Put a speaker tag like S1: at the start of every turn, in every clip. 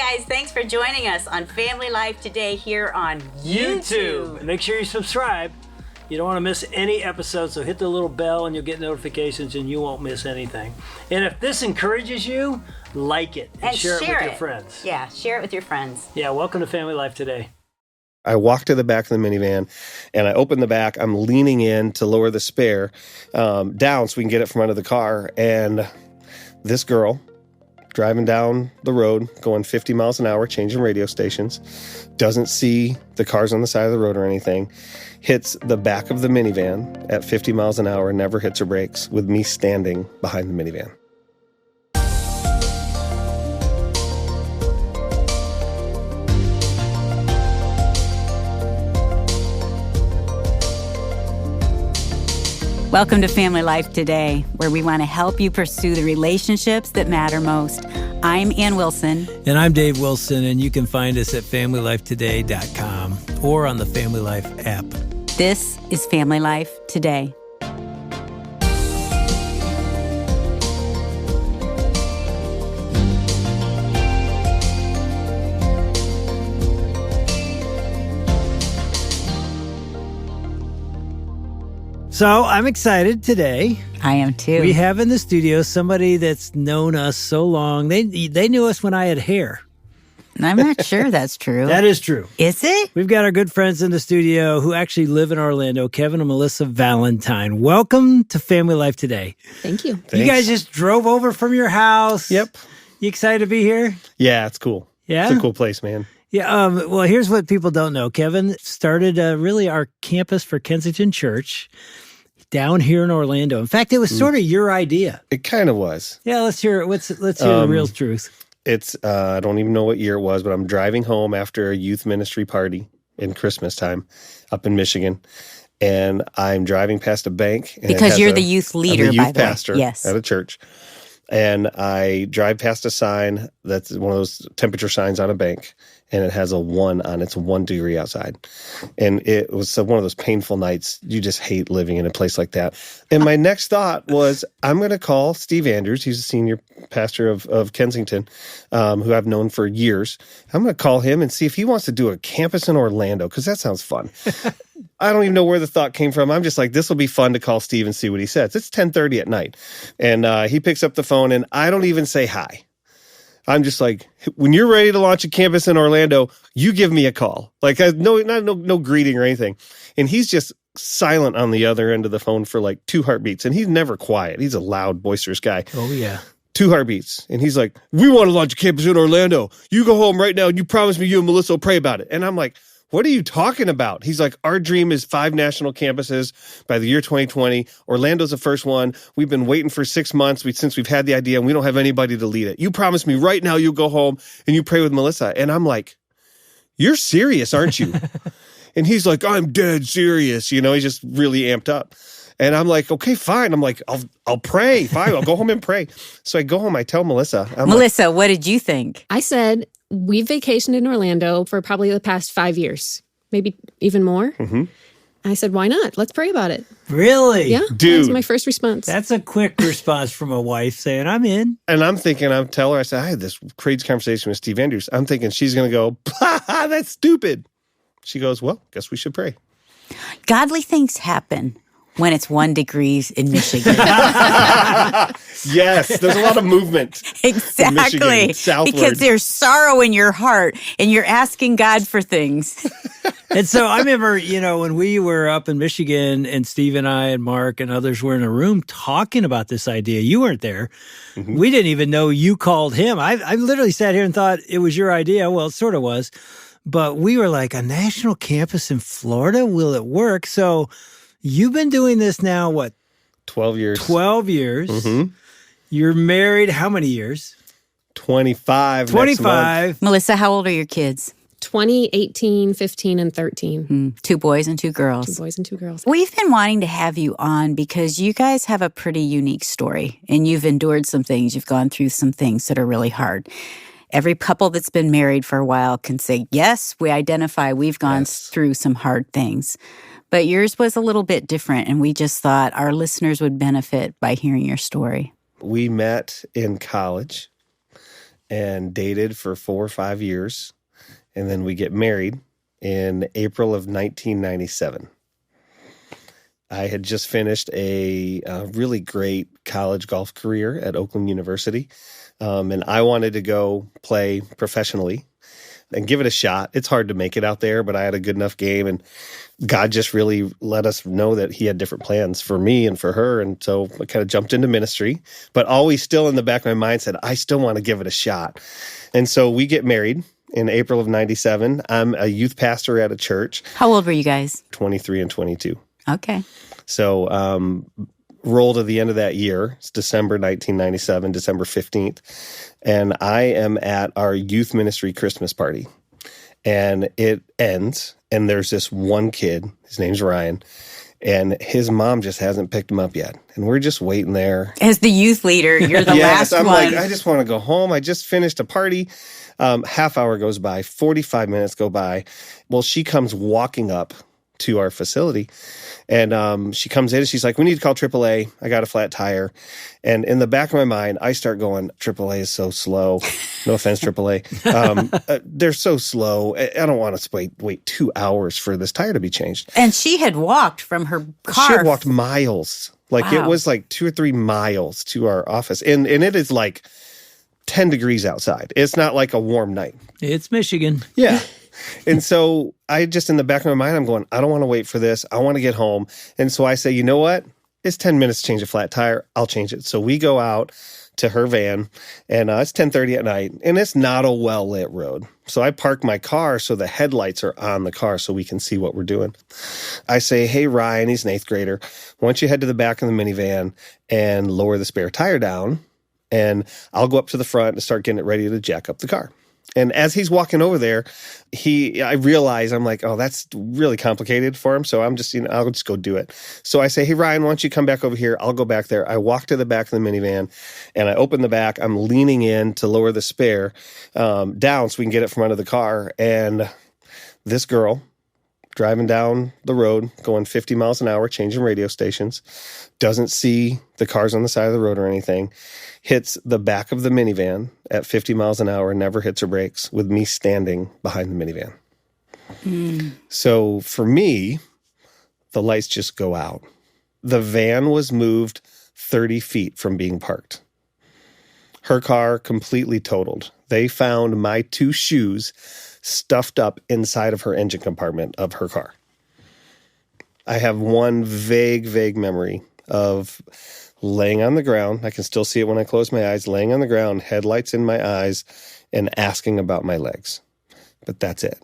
S1: guys, thanks for joining us on Family Life today here on YouTube.
S2: Make sure you subscribe. You don't want to miss any episodes, so hit the little bell and you'll get notifications and you won't miss anything. And if this encourages you, like it and share it with your friends.
S1: Yeah, share it with your friends.
S2: Yeah, welcome to Family Life today.
S3: I walk to the back of the minivan and I open the back. I'm leaning in to lower the spare down so we can get it from under the car. And this girl driving down the road, going 50 miles an hour, changing radio stations, doesn't see the cars on the side of the road or anything, hits the back of the minivan at 50 miles an hour, never hits her brakes, with me standing behind the minivan.
S1: Welcome to Family Life Today, where we want to help you pursue the relationships that matter most. I'm Ann Wilson.
S4: And I'm Dave Wilson, and you can find us at FamilyLifeToday.com or on the Family Life app.
S1: This is Family Life Today.
S4: So I'm excited today.
S1: I am too.
S4: We have in the studio somebody that's known us so long. They knew us when I had hair.
S1: I'm not sure that's true.
S4: That is true.
S1: Is it?
S4: We've got our good friends in the studio who actually live in Orlando, Kevin and Melissa Valentine. Welcome to Family Life Today.
S5: Thank you.
S3: Thanks.
S4: You guys just drove over from your house.
S3: Yep.
S4: You excited to be here?
S3: Yeah, it's cool.
S4: Yeah?
S3: It's a cool place, man.
S4: Yeah. Well, here's what people don't know. Kevin started really our campus for Kensington Church down here in Orlando. In fact, it was sort of your idea.
S3: It kind of was.
S4: Yeah, let's hear it. Let's hear the real truth.
S3: It's, I don't even know what year it was, but I'm driving home after a youth ministry party in Christmas time up in Michigan. And I'm driving past a bank. And
S1: because you're the youth leader,
S3: I'm the
S1: by
S3: youth
S1: the way.
S3: pastor
S1: Yes.
S3: at a church. And I drive past a sign that's one of those temperature signs on a bank, and it has a 1 on it. It's 1 degree outside. And it was one of those painful nights. You just hate living in a place like that. And my next thought was, I'm going to call Steve Andrews. He's a senior pastor of Kensington, who I've known for years. I'm going to call him and see if he wants to do a campus in Orlando, because that sounds fun. I don't even know where the thought came from. I'm just like, this will be fun to call Steve and see what he says. It's 10:30 at night. And he picks up the phone, and I don't even say hi. I'm just like, when you're ready to launch a campus in Orlando, you give me a call. Like, no greeting or anything. And he's just silent on the other end of the phone for like 2 heartbeats. And he's never quiet. He's a loud, boisterous guy.
S4: Oh, yeah.
S3: 2 heartbeats. And he's like, we want to launch a campus in Orlando. You go home right now and you promise me you and Melissa will pray about it. And I'm like, what are you talking about? He's like, our dream is 5 national campuses by the year 2020. Orlando's the first one. We've been waiting for 6 months since we've had the idea, and we don't have anybody to lead it. You promise me right now you'll go home and you pray with Melissa. And I'm like, you're serious, aren't you? And he's like, I'm dead serious. You know, he's just really amped up. And I'm like, okay, fine. I'm like, I'll pray. Fine, I'll go home and pray. So I go home, I tell Melissa.
S1: Melissa, what did you think?
S5: I said, we've vacationed in Orlando for probably the past 5 years, maybe even more.
S3: Mm-hmm.
S5: I said, why not? Let's pray about it.
S4: Really?
S5: Yeah,
S3: Dude.
S5: That was my first response.
S4: That's a quick response from a wife saying, I'm in.
S3: And I'm thinking, I said, I had this crazy conversation with Steve Andrews. I'm thinking she's going to go, that's stupid. She goes, well, guess we should pray.
S1: Godly things happen when it's 1 degree in Michigan.
S3: Yes, there's a lot of movement.
S1: Exactly.
S3: Michigan, southward.
S1: Because there's sorrow in your heart and you're asking God for things.
S4: And so I remember, when we were up in Michigan and Steve and I and Mark and others were in a room talking about this idea. You weren't there. Mm-hmm. We didn't even know you called him. I literally sat here and thought it was your idea. Well, it sort of was. But we were like, a national campus in Florida? Will it work? So you've been doing this now, what?
S3: 12 years.
S4: 12 years.
S3: Mm-hmm.
S4: You're married how many years?
S3: 25.
S4: 25.
S1: Melissa, how old are your kids?
S5: 20, 18, 15, and 13.
S1: 2 boys and 2 girls.
S5: 2 boys and 2 girls.
S1: We've been wanting to have you on because you guys have a pretty unique story and you've endured some things. You've gone through some things that are really hard. Every couple that's been married for a while can say, yes, we identify we've gone through some hard things. But yours was a little bit different, and we just thought our listeners would benefit by hearing your story.
S3: We met in college, and dated for 4 or 5 years. And then we get married in April of 1997. I had just finished a really great college golf career at Oakland University, and I wanted to go play professionally and give it a shot. It's hard to make it out there, but I had a good enough game, and God just really let us know that he had different plans for me and for her. And so I kind of jumped into ministry, but always still in the back of my mind said, I still want to give it a shot. And so we get married in April of 97. I'm a youth pastor at a church.
S1: How old were you guys?
S3: 23 and 22.
S1: Okay.
S3: So roll to the end of that year. It's December 1997, December 15th. And I am at our youth ministry Christmas party. And it ends, and there's this one kid, his name's Ryan, and his mom just hasn't picked him up yet. And we're just waiting there.
S1: As the youth leader, you're the
S3: yes,
S1: last
S3: I'm
S1: one.
S3: like, I just want to go home. I just finished a party. Half hour goes by, 45 minutes go by. Well, she comes walking up to our facility, and she comes in and she's like, we need to call AAA. I got a flat tire. And in the back of my mind, I start going, AAA is so slow. No offense, AAA. They're so slow. I don't want to wait 2 hours for this tire to be changed.
S1: And she had walked from her car.
S3: She had walked miles. Like
S1: Wow.
S3: It was like 2 or 3 miles to our office. And it is like 10 degrees outside. It's not like a warm night.
S4: It's Michigan.
S3: Yeah. And so I just, in the back of my mind, I'm going, I don't want to wait for this. I want to get home. And so I say, you know what? It's 10 minutes to change a flat tire. I'll change it. So we go out to her van, and it's 10:30 at night, and it's not a well-lit road. So I park my car so the headlights are on the car so we can see what we're doing. I say, hey, Ryan, he's an 8th grader. Why don't you head to the back of the minivan and lower the spare tire down, and I'll go up to the front and start getting it ready to jack up the car. And as he's walking over there, I realize, I'm like, oh, that's really complicated for him. So I'm just, I'll just go do it. So I say, hey, Ryan, why don't you come back over here? I'll go back there. I walk to the back of the minivan, and I open the back. I'm leaning in to lower the spare down so we can get it from under the car. And this girl driving down the road, going 50 miles an hour, changing radio stations, doesn't see the cars on the side of the road or anything, hits the back of the minivan at 50 miles an hour, never hits her brakes, with me standing behind the minivan. So for me, the lights just go out. The van was moved 30 feet from being parked. Her car completely totaled. They found my 2 shoes stuffed up inside of her engine compartment of her car. I have one vague memory of laying on the ground. I can still see it when I close my eyes, laying on the ground, headlights in my eyes, and asking about my legs. But that's it.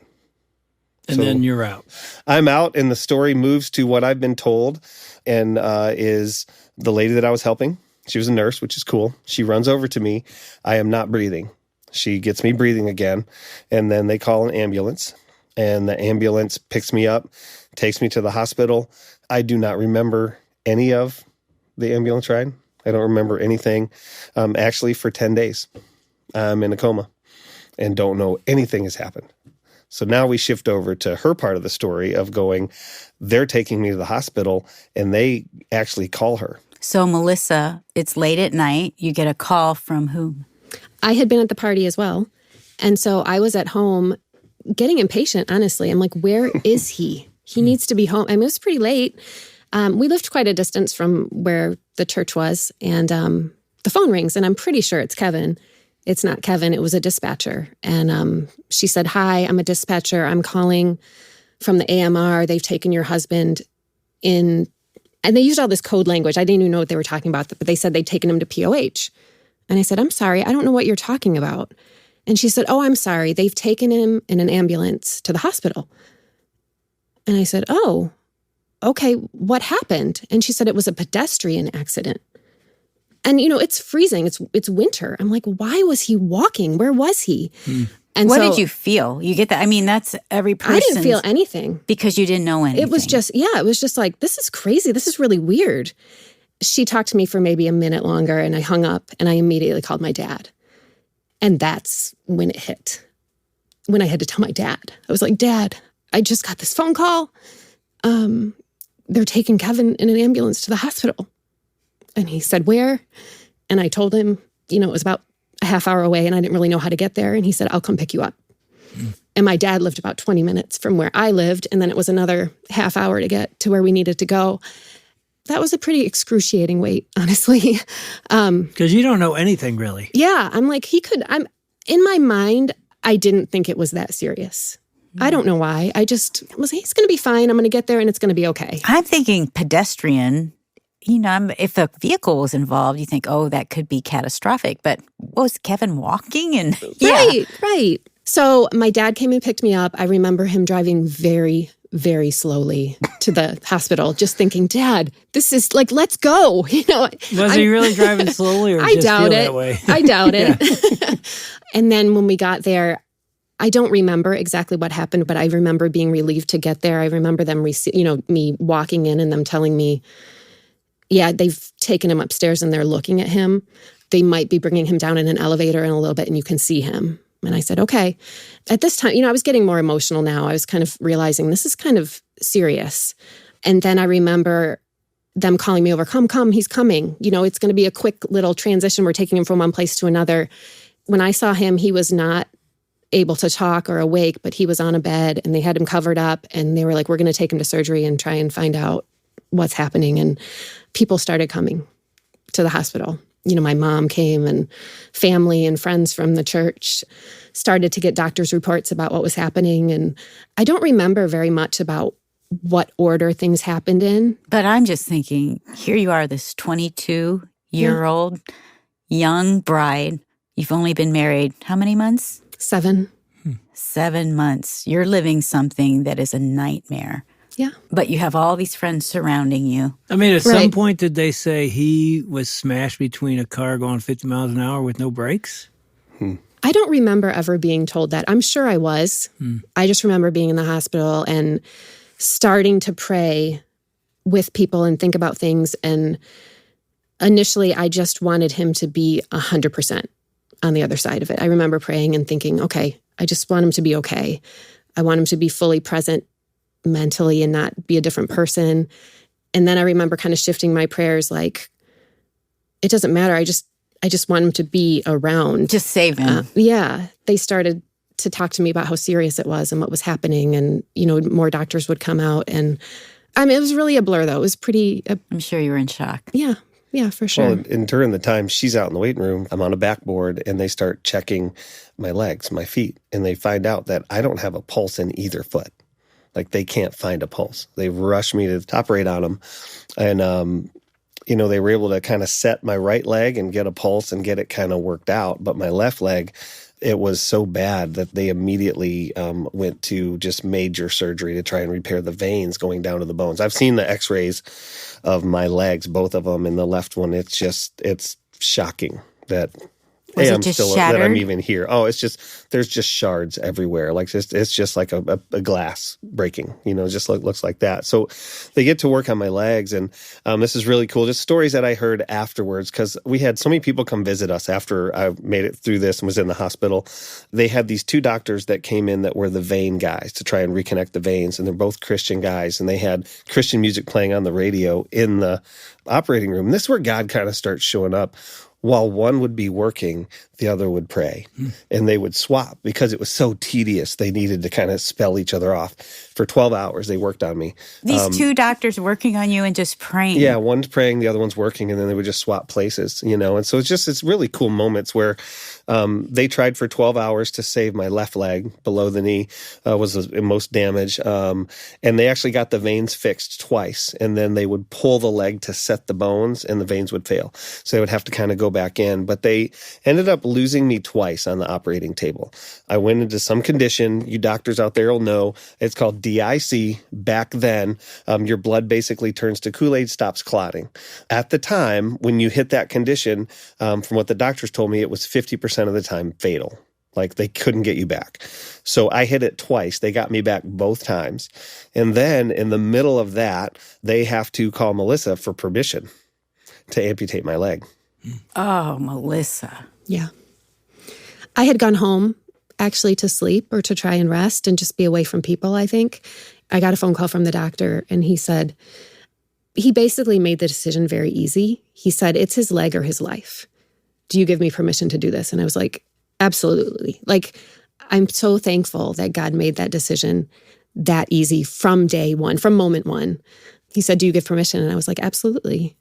S4: And then you're out.
S3: I'm out, and the story moves to what I've been told, and is the lady that I was helping. She was a nurse, which is cool. She runs over to me. I am not breathing. She gets me breathing again, and then they call an ambulance, and the ambulance picks me up, takes me to the hospital. I do not remember any of the ambulance ride. I don't remember anything. Actually, for 10 days, I'm in a coma and don't know anything has happened. So now we shift over to her part of the story of going, they're taking me to the hospital, and they actually call her.
S1: So, Melissa, it's late at night. You get a call from whom?
S5: I had been at the party as well. And so I was at home getting impatient, honestly. I'm like, where is he? He needs to be home. I mean, it was pretty late. We lived quite a distance from where the church was. And the phone rings, and I'm pretty sure it's Kevin. It's not Kevin. It was a dispatcher. And she said, hi, I'm a dispatcher. I'm calling from the AMR. They've taken your husband in. And they used all this code language. I didn't even know what they were talking about, but they said they'd taken him to POH. And I said, I'm sorry, I don't know what you're talking about. And she said, oh, I'm sorry. They've taken him in an ambulance to the hospital. And I said, oh, okay, what happened? And she said it was a pedestrian accident. And, it's freezing. It's winter. I'm like, why was he walking? Where was he? And
S1: What
S5: so,
S1: did you feel? You get that? I mean, that's every person.
S5: I didn't feel anything.
S1: Because you didn't know anything.
S5: It was just like, this is crazy. This is really weird. She talked to me for maybe a minute longer, and I hung up, and I immediately called my dad. And that's when it hit. When I had to tell my dad. I was like, Dad, I just got this phone call. They're taking Kevin in an ambulance to the hospital. And he said, where? And I told him, it was about a half hour away and I didn't really know how to get there. And he said, I'll come pick you up. And my dad lived about 20 minutes from where I lived. And then it was another half hour to get to where we needed to go. That was a pretty excruciating wait, honestly.
S4: Because you don't know anything really.
S5: Yeah. I'm like, in my mind, I didn't think it was that serious. I don't know why. I just was, he's going to be fine. I'm going to get there and it's going to be okay.
S1: I'm thinking pedestrian. If a vehicle was involved, you think, oh, that could be catastrophic. But was Kevin walking? And
S5: Right. So my dad came and picked me up. I remember him driving very, very slowly to the hospital, just thinking, Dad, this is like, let's go.
S4: Was he really driving slowly, or
S5: I
S4: just
S5: doubt
S4: feel
S5: it.
S4: that way?
S5: I doubt it. And then when we got there, I don't remember exactly what happened, but I remember being relieved to get there. I remember them, me walking in and them telling me, yeah, they've taken him upstairs and they're looking at him. They might be bringing him down in an elevator in a little bit and you can see him. And I said, okay. At this time, I was getting more emotional now. I was kind of realizing this is kind of serious. And then I remember them calling me over, come, he's coming. It's going to be a quick little transition. We're taking him from one place to another. When I saw him, he was not able to talk or awake, but he was on a bed and they had him covered up and they were like, we're going to take him to surgery and try and find out what's happening. And people started coming to the hospital. My mom came and family and friends from the church started to get doctor's reports about what was happening. And I don't remember very much about what order things happened in.
S1: But I'm just thinking, here you are, this 22-year-old young bride. You've only been married how many months?
S5: 7.
S1: 7 months. You're living something that is a nightmare.
S5: Yeah.
S1: But you have all these friends surrounding you.
S4: I mean, at some point, did they say he was smashed between a car going 50 miles an hour with no brakes?
S5: I don't remember ever being told that. I'm sure I was. I just remember being in the hospital and starting to pray with people and think about things. And initially, I just wanted him to be 100% on the other side of it. I remember praying and thinking, okay, I just want him to be okay. I want him to be fully present mentally and not be a different person. And then I remember kind of shifting my prayers like, it doesn't matter. I just want him to be around.
S1: Just save him.
S5: They started to talk to me about how serious it was and what was happening. And, more doctors would come out. And it was really a blur though. It was pretty.
S1: I'm sure you were in shock.
S5: Yeah. Yeah, for sure.
S3: Well, and during the time she's out in the waiting room, I'm on a backboard and they start checking my legs, my feet, and they find out that I don't have a pulse in either foot. Like they can't find a pulse. They rush me to the top rate on them. And, they were able to kind of set my right leg and get a pulse and get it kind of worked out. But my left leg, it was so bad that they immediately went to just major surgery to try and repair the veins going down to the bones. I've seen the x-rays of my legs, both of them, and the left one, it's shocking that
S1: Was it
S3: I'm
S1: just
S3: still
S1: shattered?
S3: that I'm even here. Oh, there's just shards everywhere. Like it's just like a glass breaking. Just looks like that. So they get to work on my legs, and this is really cool. Just stories that I heard afterwards because we had so many people come visit us after I made it through this and was in the hospital. They had these 2 doctors that came in that were the vein guys to try and reconnect the veins, and they're both Christian guys, and they had Christian music playing on the radio in the operating room. And this is where God kind of starts showing up. While one would be working, the other would pray. And they would swap because it was so tedious. They needed to kind of spell each other off. For 12 hours, they worked on me.
S1: These 2 doctors working on you and just praying.
S3: Yeah, one's praying, the other one's working, and then they would just swap places, And so it's really cool moments where they tried for 12 hours to save my left leg below the knee, was the most damage. And they actually got the veins fixed twice. And then they would pull the leg to set the bones, and the veins would fail. So they would have to kind of go back in. But they ended up losing me twice on the operating table. I went into some condition. You doctors out there will know. It's called DIC. Back then, your blood basically turns to Kool-Aid, stops clotting. At the time, when you hit that condition, from what the doctors told me, it was 50% of the time fatal. Like they couldn't get you back. So I hit it twice. They got me back both times. And then in the middle of that, they have to call Melissa for permission to amputate my leg.
S1: Oh, Melissa.
S5: Yeah. I had gone home actually to sleep or to try and rest and just be away from people, I think. I got a phone call from the doctor and he said, he basically made the decision very easy. He said, it's his leg or his life. do you give me permission to do this? And I was like, absolutely. Like, I'm so thankful that God made that decision that easy from day one, from moment one. He said, do you give permission? And I was like, absolutely.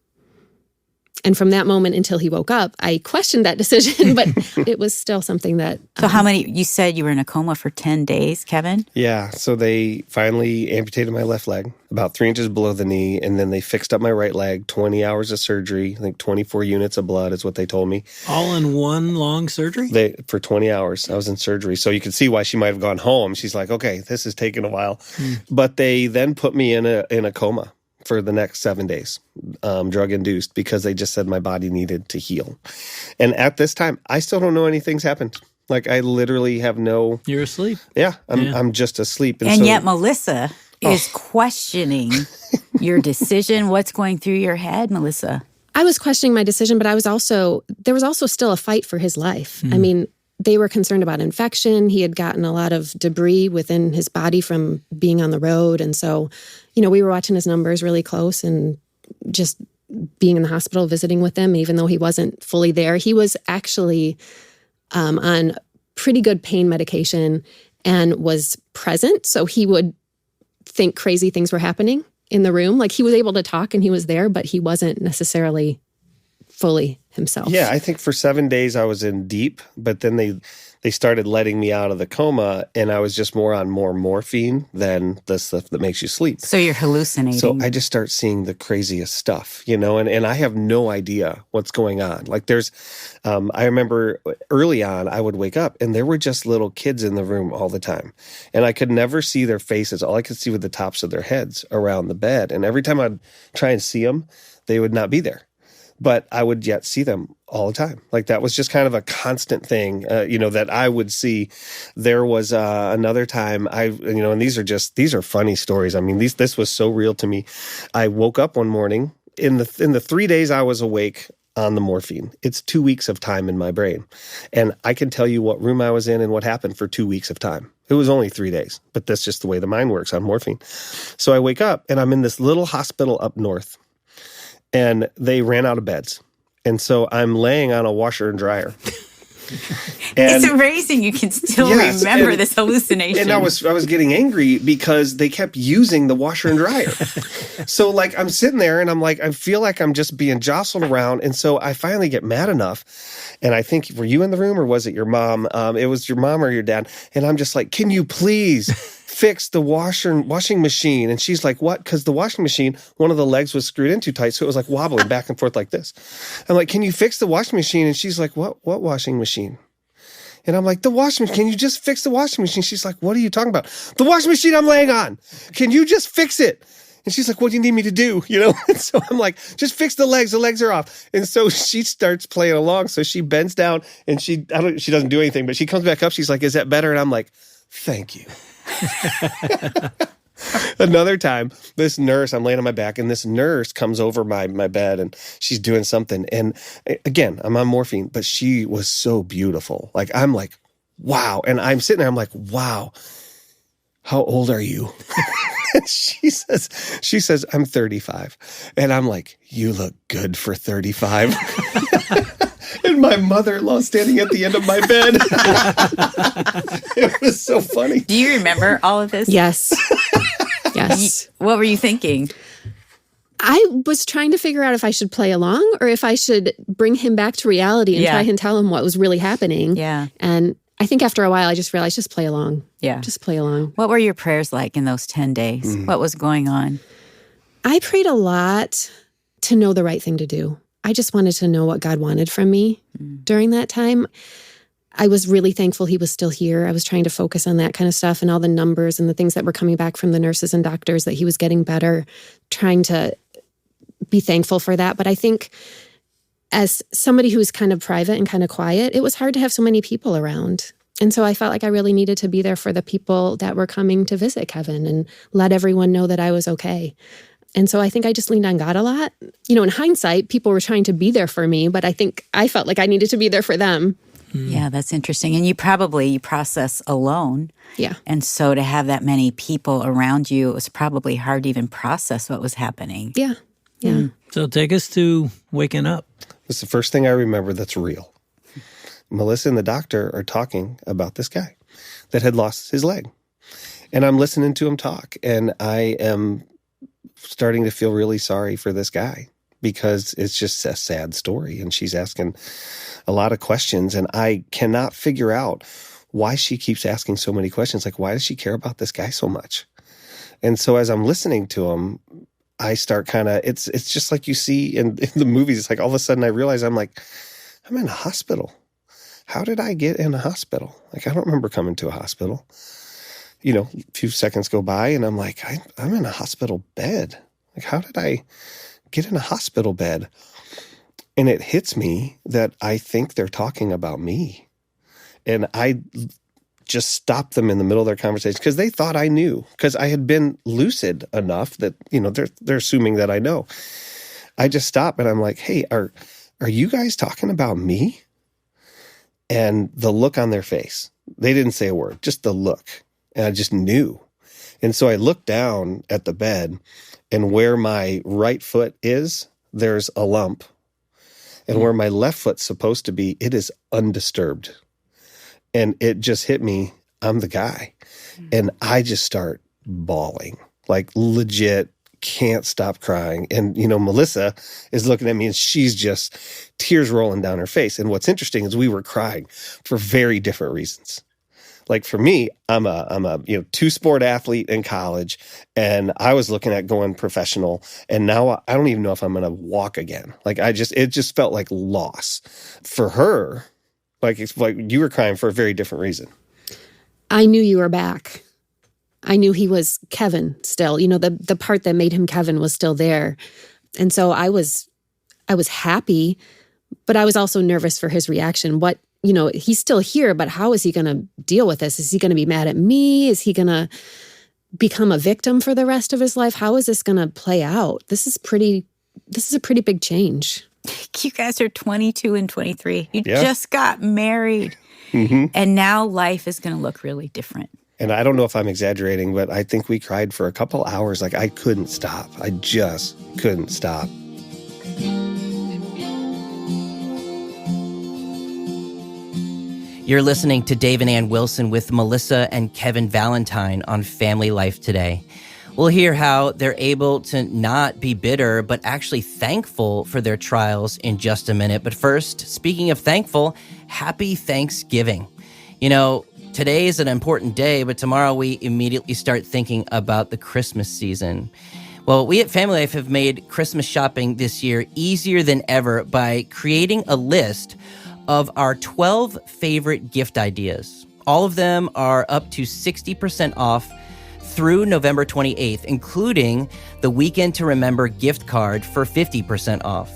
S5: And from that moment until he woke up, I questioned that decision, but it was still something that...
S1: So how many, you said you were in a coma for 10 days, Kevin?
S3: Yeah, so they finally amputated my left leg about 3 inches below the knee, and then they fixed up my right leg, 20 hours of surgery, I think 24 units of blood is what they told me.
S4: All in one long surgery?
S3: For 20 hours, I was in surgery. So you can see why she might have gone home. She's like, okay, this is taking a while. But they then put me in a coma for the next 7 days, drug-induced, because they just said my body needed to heal. And at this time, I still don't know anything's happened. Like, I literally have no...
S4: You're asleep.
S3: Yeah, I'm just asleep.
S1: And so, yet Melissa is questioning your decision. What's going through your head, Melissa?
S5: I was questioning my decision, but there was also still a fight for his life. I mean, they were concerned about infection. He had gotten a lot of debris within his body from being on the road. And so, we were watching his numbers really close and just being in the hospital, visiting with him, even though he wasn't fully there. He was actually on pretty good pain medication and was present. So he would think crazy things were happening in the room. Like, he was able to talk and he was there, but he wasn't necessarily fully himself.
S3: Yeah, I think for 7 days I was in deep, but then they started letting me out of the coma, and I was just on more morphine than the stuff that makes you sleep.
S1: So you're hallucinating.
S3: So I just start seeing the craziest stuff, and I have no idea what's going on. Like, there's, I remember early on I would wake up and there were just little kids in the room all the time, and I could never see their faces. All I could see were the tops of their heads around the bed, and every time I'd try and see them, they would not be there. But I would yet see them all the time. Like, that was just kind of a constant thing, that I would see. There was another time and these are funny stories. I mean, this was so real to me. I woke up one morning in the 3 days I was awake on the morphine. It's 2 weeks of time in my brain. And I can tell you what room I was in and what happened for 2 weeks of time. It was only 3 days, but that's just the way the mind works on morphine. So I wake up and I'm in this little hospital up north. And they ran out of beds. And so I'm laying on a washer and dryer.
S1: It's amazing you can still remember this hallucination.
S3: And I was getting angry because they kept using the washer and dryer. So, like, I'm sitting there and I'm like, I feel like I'm just being jostled around. And so I finally get mad enough. And I think, were you in the room or was it your mom? It was your mom or your dad. And I'm just like, can you please fix the washing machine? And she's like, what? Because the washing machine, one of the legs was screwed in too tight, so it was like wobbling back and forth like this. I'm like, can you fix the washing machine? And she's like, what washing machine? And I'm like, the washing machine, can you just fix the washing machine? She's like, what are you talking about? The washing machine I'm laying on. Can you just fix it? And she's like, what do you need me to do? And so I'm like, just fix the legs. The legs are off. And so she starts playing along. So she bends down and she doesn't do anything, but she comes back up. She's like, is that better? And I'm like, thank you. Another time, this nurse, I'm laying on my back, and this nurse comes over my bed, and she's doing something. And again, I'm on morphine, but she was so beautiful. Like, I'm like, wow. And I'm sitting there, I'm like, wow, how old are you? And she says, I'm 35. And I'm like, you look good for 35. And my mother-in-law standing at the end of my bed. It was so funny.
S1: Do you remember all of this?
S5: Yes. Yes.
S1: What were you thinking?
S5: I was trying to figure out if I should play along or if I should bring him back to reality and try and tell him what was really happening.
S1: Yeah.
S5: And I think after a while, I just realized, just play along.
S1: Yeah.
S5: Just play along.
S1: What were your prayers like in those 10 days? What was going on?
S5: I prayed a lot to know the right thing to do. I just wanted to know what God wanted from me during that time. I was really thankful he was still here. I was trying to focus on that kind of stuff and all the numbers and the things that were coming back from the nurses and doctors, that he was getting better, trying to be thankful for that. But I think as somebody who's kind of private and kind of quiet, it was hard to have so many people around. And so I felt like I really needed to be there for the people that were coming to visit Kevin and let everyone know that I was okay. And so I think I just leaned on God a lot. In hindsight, people were trying to be there for me, but I think I felt like I needed to be there for them.
S1: Yeah, that's interesting. And you process alone.
S5: Yeah.
S1: And so to have that many people around you, it was probably hard to even process what was happening.
S5: Yeah. Yeah.
S4: So take us to waking up.
S3: It's the first thing I remember that's real. Melissa and the doctor are talking about this guy that had lost his leg. And I'm listening to him talk, and I am starting to feel really sorry for this guy because it's just a sad story. And she's asking a lot of questions, and I cannot figure out why she keeps asking so many questions. Like, why does she care about this guy so much? And so as I'm listening to him, I start kind of, it's just like you see in the movies. It's like all of a sudden I realize I'm in a hospital. How did I get in a hospital? Like, I don't remember coming to a hospital. You know, a few seconds go by and I'm like, I'm in a hospital bed. Like, how did I get in a hospital bed? And it hits me that I think they're talking about me. And I just stopped them in the middle of their conversation because they thought I knew, because I had been lucid enough that, you know, they're assuming that I know. I just stopped and I'm like, hey, are you guys talking about me? And the look on their face, they didn't say a word, just the look. And I just knew. And so I looked down at the bed, and where my right foot is, there's a lump. And where my left foot's supposed to be, it is undisturbed. And it just hit me, I'm the guy. And I just start bawling, like legit, can't stop crying. And, you know, Melissa is looking at me and she's just tears rolling down her face. And what's interesting is we were crying for very different reasons. Like for me, I'm a two-sport athlete in college, and I was looking at going professional, and now I don't even know if I'm going to walk again. Like it just felt like loss. For her, it's like you were crying for a very different reason.
S5: I knew you were back. I knew he was Kevin still. You know, the part that made him Kevin was still there. And so I was happy, but I was also nervous for his reaction. You know, he's still here, but how is he going to deal with this? Is he going to be mad at me? Is he going to become a victim for the rest of his life? How is this going to play out? This is a pretty big change.
S1: You guys are 22 and 23. You just got married.
S3: Mm-hmm.
S1: And now life is going to look really different.
S3: And I don't know if I'm exaggerating, but I think we cried for a couple hours. Like, I couldn't stop. I just couldn't stop.
S6: You're listening to Dave and Ann Wilson with Melissa and Kevin Valentine on Family Life Today. We'll hear how they're able to not be bitter, but actually thankful for their trials in just a minute. But first, speaking of thankful, happy Thanksgiving. You know, today is an important day, but tomorrow we immediately start thinking about the Christmas season. Well, we at Family Life have made Christmas shopping this year easier than ever by creating a list of our 12 favorite gift ideas. All of them are up to 60% off through November 28th, including the Weekend to Remember gift card for 50% off.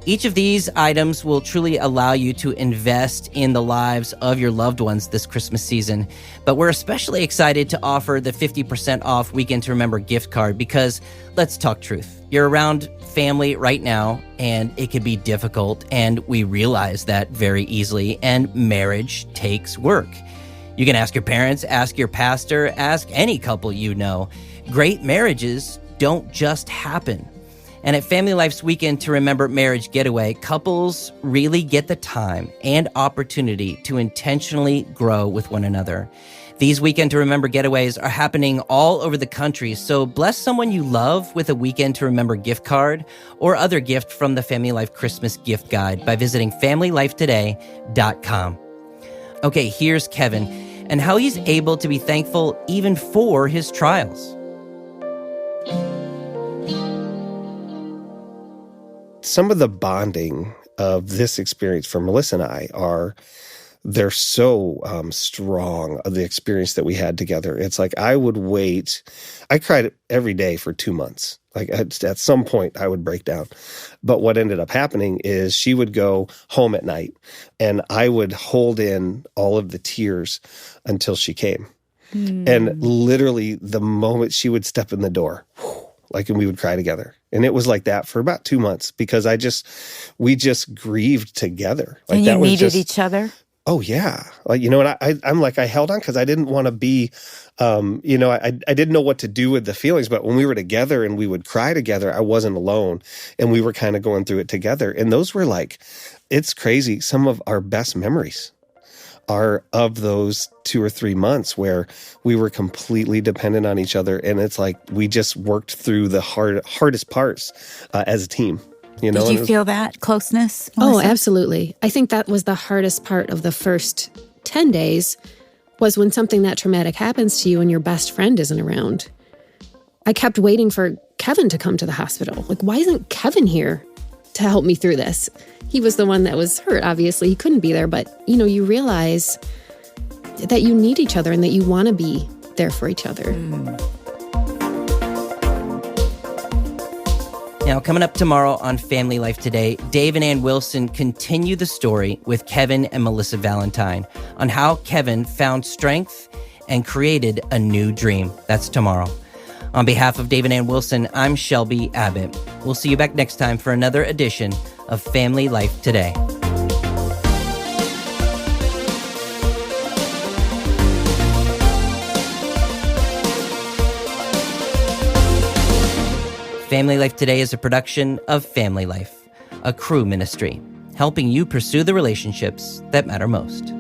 S6: Each of these items will truly allow you to invest in the lives of your loved ones this Christmas season. But we're especially excited to offer the 50% off Weekend to Remember gift card because, let's talk truth, you're around family right now and it can be difficult, and we realize that very easily, and marriage takes work. You can ask your parents, ask your pastor, ask any couple you know. Great marriages don't just happen. And at Family Life's Weekend to Remember Marriage Getaway, couples really get the time and opportunity to intentionally grow with one another. These Weekend to Remember getaways are happening all over the country, so bless someone you love with a Weekend to Remember gift card or other gift from the Family Life Christmas gift guide by visiting FamilyLifeToday.com. Okay, here's Kevin and how he's able to be thankful even for his trials.
S3: Some of the bonding of this experience for Melissa and I they're so strong, of the experience that we had together. It's like I cried every day for 2 months. Like at some point I would break down. But what ended up happening is she would go home at night and I would hold in all of the tears until she came. And literally the moment she would step in the door, and we would cry together. And it was like that for about 2 months because we just grieved together. Like
S1: and you needed each other?
S3: Oh yeah. Like, you know, and I'm like, I held on because I didn't want to be, you know, I didn't know what to do with the feelings, but when we were together and we would cry together, I wasn't alone, and we were kind of going through it together. And those were like, it's crazy. Some of our best memories are of those 2 or 3 months where we were completely dependent on each other. And it's like, we just worked through the hardest parts as a team. You know,
S1: did you feel that closeness,
S5: Melissa?
S1: Melissa?
S5: Oh, absolutely. I think that was the hardest part of the first 10 days was when something that traumatic happens to you and your best friend isn't around. I kept waiting for Kevin to come to the hospital. Like, why isn't Kevin here to help me through this? He was the one that was hurt, obviously. He couldn't be there, but, you know, you realize that you need each other and that you want to be there for each other.
S6: Now, coming up tomorrow on Family Life Today, Dave and Ann Wilson continue the story with Kevin and Melissa Valentine on how Kevin found strength and created a new dream. That's tomorrow. On behalf of Dave and Ann Wilson, I'm Shelby Abbott. We'll see you back next time for another edition of Family Life Today. Family Life Today is a production of Family Life, a Crew ministry, helping you pursue the relationships that matter most.